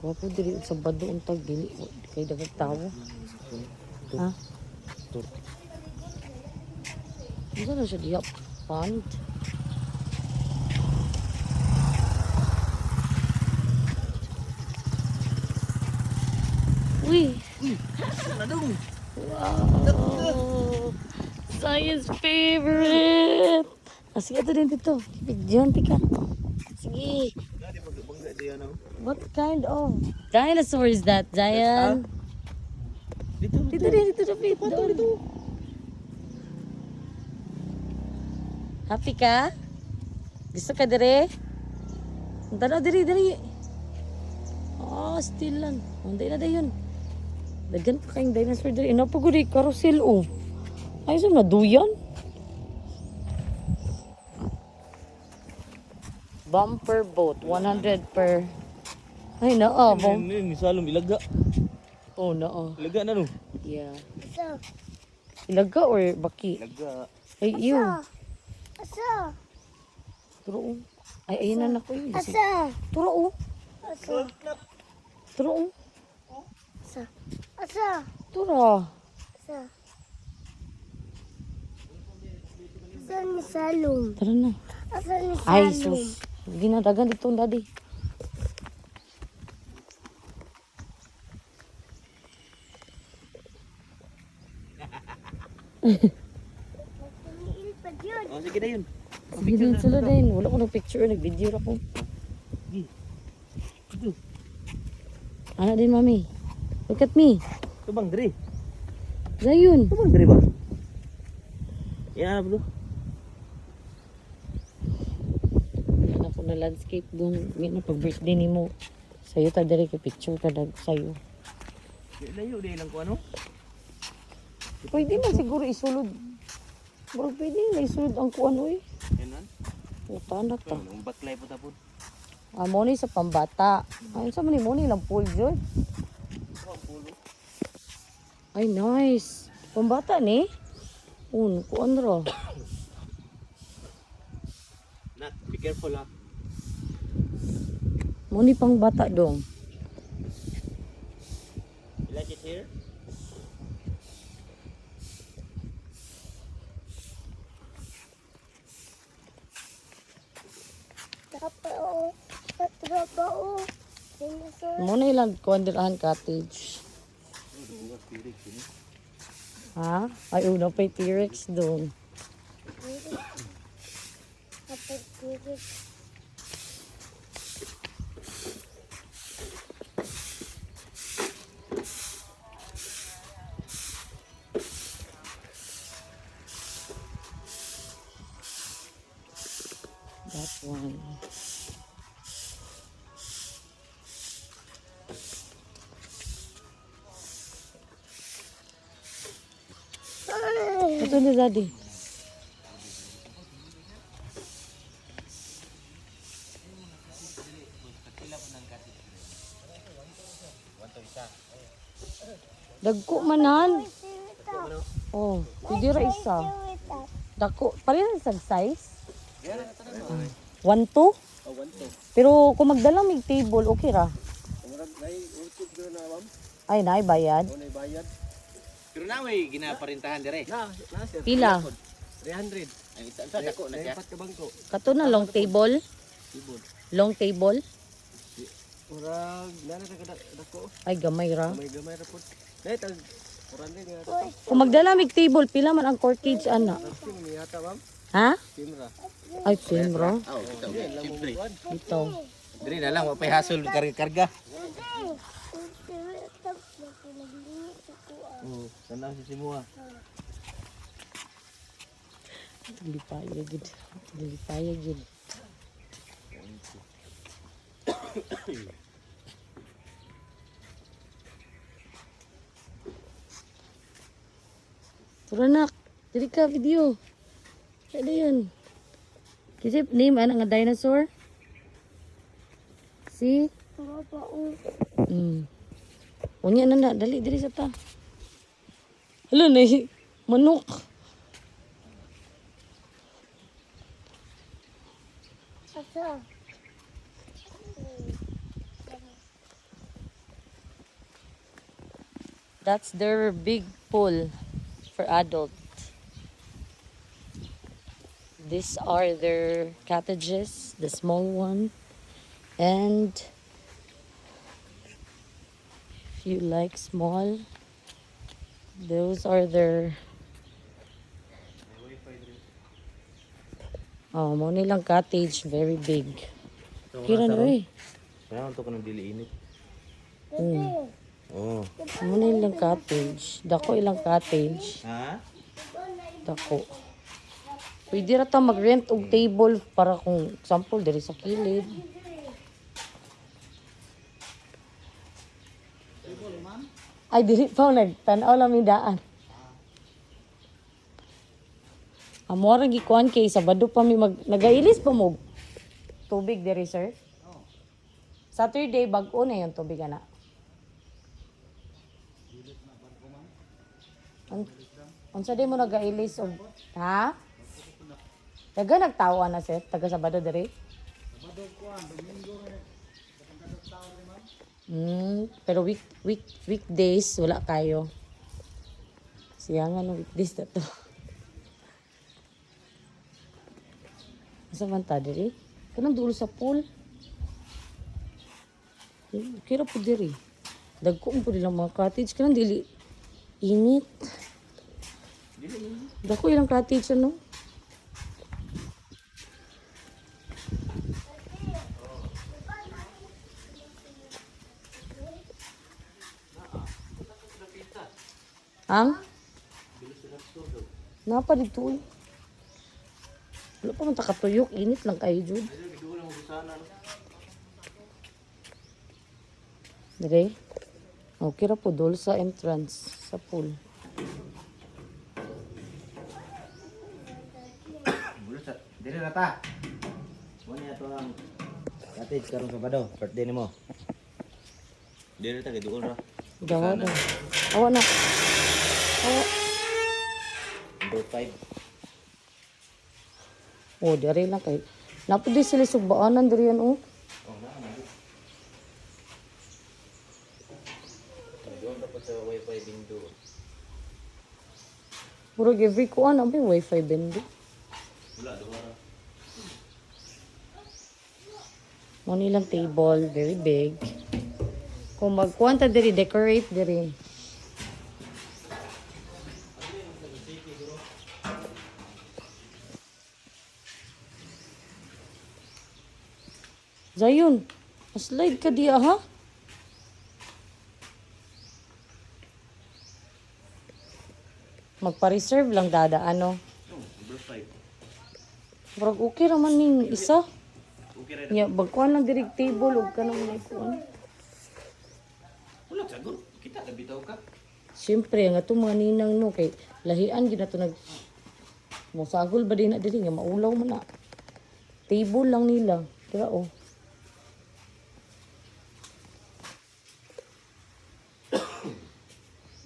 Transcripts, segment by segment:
Wapo diri sa bado untag dili kay dagat tawo. Ha? Tur. Ano na siya diya? Pond? Uy! Nadung. Wow! Science favorite! Sige ito din dito. Bigyan tika. Sige. What kind of dinosaur is that, Zion? Dito. Dito din, dito David. Dito. Happy ka? Gusto ka dire? Tara, diri. Oh, still lang. Hindi na yun. Daghan pa kayong dinosaur diri. Ina pa ko di carousel oh. Ay, saan maduyan? Bumper boat, 100 per. Ay, naa. Ni salom ilaga. Oh, naa. Ilaga na no. Yeah. Asa? Ilaga or baki? Ilaga. Ay, iyo. Asa? Turo. Ay, ayun na ko yun. Asa? Turo. Asa? Turo. Asa? Asa? Turo. Asa? Asa ni Salom? Tara na. Asa ni Ay, Salom? sus. Ginadagan dito, daddy. Piniil pa yun. Oh, sige na yun. Sige din sila din. Wala ko nag-picture, nag-video na ko. Ito. Anak din, mami. Look at me. Ito bang diri? Zayun. Ito bang diri ba? Yan ano bro? Yan ako na landscape doon. Yan na pag-birthday ni mo. Sa'yo ta diri kay picture ka dag sa'yo. Layo din lang ko ano? Pwede man siguro isulod. Bro, pwede na isulod ang kuan oy. Yan man. Utanak ta. Ang baklay po tapon. Ah, mo ni sa pambata. Ayun sa man ni mo ni lang pool joy. Ay, nice. Pambata ni. Kuan ro. Nat, be careful ha. Mo ni pang bata dong. You like it here? Trapao. Trapao. Dinosaur. Mo ni lang kuan dirahan cottage. Ha? Ay, una pa yung T-Rex doon. Kapag tirik. That one. Ito na, daddy. Dagko manan. Oh, pwede ra isa. Dako, pareha sa size. 1-2? Oh, 1 Pero kung magdala mig table, okay ra. Murag nay utod do na ma'am. Ay, naay bayad. Nay bayad. Pero na may ginaparintahan dire. Na sir. Pila? 300. Ay isa sa dako na siya. Dapat ka bangko. Kato na long table. Tibod. Long table. Murag nana ka dako. Ay, gamay ra. Gamay ra pud. Nay tag 400 nga to. Kung magdala mig table, pila man ang corkage ana? Team ni yata ma'am. Ha? Team ra. Ay, same ra. Oh, siyempre. Ito. Diri na lang mapay hasol karga. Oh, sana si Simua. Dilipaya gid. Dilipaya gid. Turanak, dili ka video. Ano yun? Kasi name ano nga dinosaur? See? Unya na dali diri sa ta. Hello na manok. Asa? That's their big pool for adult. These are their cottages, the small one. And if you like small, those are their oh, mo nilang cottage, very big. Kira na eh. Kaya ito ka ng dili init. Oo. Mo nilang cottage. Dako ilang cottage. Ha? Dako. Pwede ra ta mag-rent og table para kung example diri sa kilid. Ay diri pa nagtan-aw lang mi daan. Amo ra gikuan kay Sabado pa mi nagailis pa mo tubig diri sir. Saturday bag-o na yung tubig ana. Unsa di mo nagailis og ha? Taga nagtawa na sir, taga Sabado diri. Pero weekdays wala kayo. Siya nga no weekdays na to. Asa man ta diri? Kanang dulo sa pool. Kira po diri. Dagko po nilang mga cottage. Kanang dili init. Dako ilang cottage ano? Ang? Napa dito eh. Wala pa man takatuyok. Init lang kayo, Jude. Dire? Okay ra po dol sa entrance sa pool. Dili na ta. Mo niya to ang cottage karong Sabado, birthday nimo. Dili ta kay duol ra. Gawa na. Awa na. Awa. Number 5. Oh, dire lang kay. Napudi sila sugbaanan diri yan oh. Oh, na. Doon dapat sa wifi bindo. Murag every kuan ang may wifi bindi. Wala duha ra. Mo nilang table, very big. Kung magkuan ta diri, decorate diri. Zayon, slide ka diya ha? Magpa-reserve lang dada, ano? Number 5. Murag okay raman ning isa. Okay ra. Nya, bagkuan lang diri table, huwag ka nang kuan. Wala sagot. Kita na bitaw ka. Siyempre, nga itong mga ninang no, kay lahian gina to nag... Musagol ba din na diri nga, maulaw mo na. Table lang nila. Kira oh.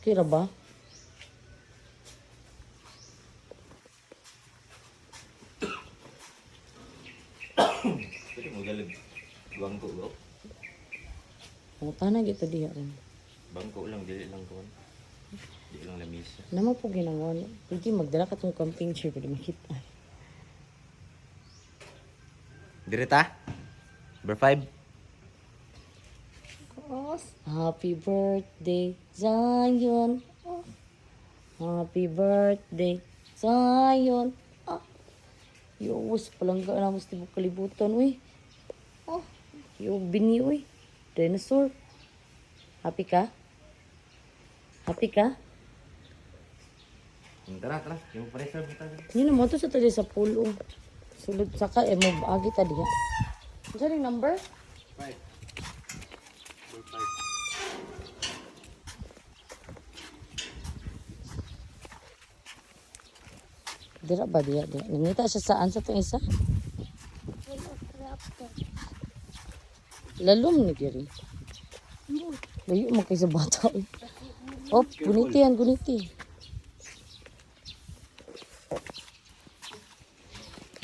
Kira ba? Pwede mo galag. Bangko bro. Punta na kita diha rin. Bangko lang, dili lang kuan. Dili lang lamisa. Naman po ginagawa. Pwede magdala ka tong camping chair, pwede makita. Direta? Number 5. Happy birthday, Zion. Oh. Happy birthday, Zion. Ah. Yos, palangga na mas tibok kalibutan, uy. Oh, yung bini, uy. Dinosaur. Happy ka? Happy ka? Tara, tara. Yung pressure mo tayo. Yun naman to sa tali sa pool, oh. Sulod saka, mo agi tadi ha. Ano yung number? 5. Dira ba diya? Nangita siya saan sa itong isa? Lalom ni Giri. Layo mo kay sa bata. Eh. Oh, guniti yan, guniti.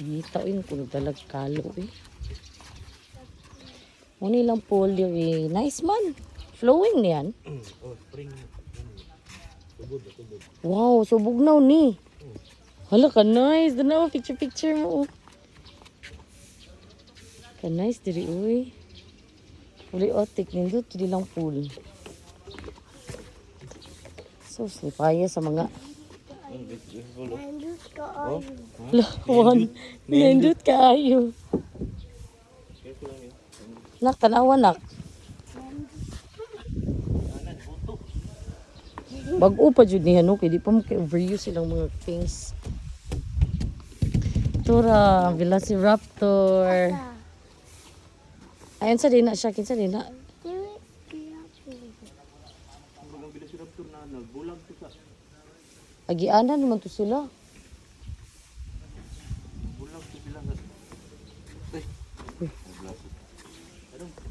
Nangita yun kung dalag kalo eh. Muni lang pool diri. Nice man. Flowing niyan. Oh, spring. Wow, subog na ni. Hala ka nice. Doon na picture mo. Ka nice diri uy. Uli otik nindot di lang pool. So, slipaya sa mga Nandun ka ayo. lawan. Nindot kaayo. Nak, tanawa nak. Bag-o pa jud ni ano, kay di pa mo kay overuse silang mga things. Tura, Velociraptor. Ayun sa dina siya, kinsa dina. Dili kaya po. Agianan naman to sila. Bulag to sila.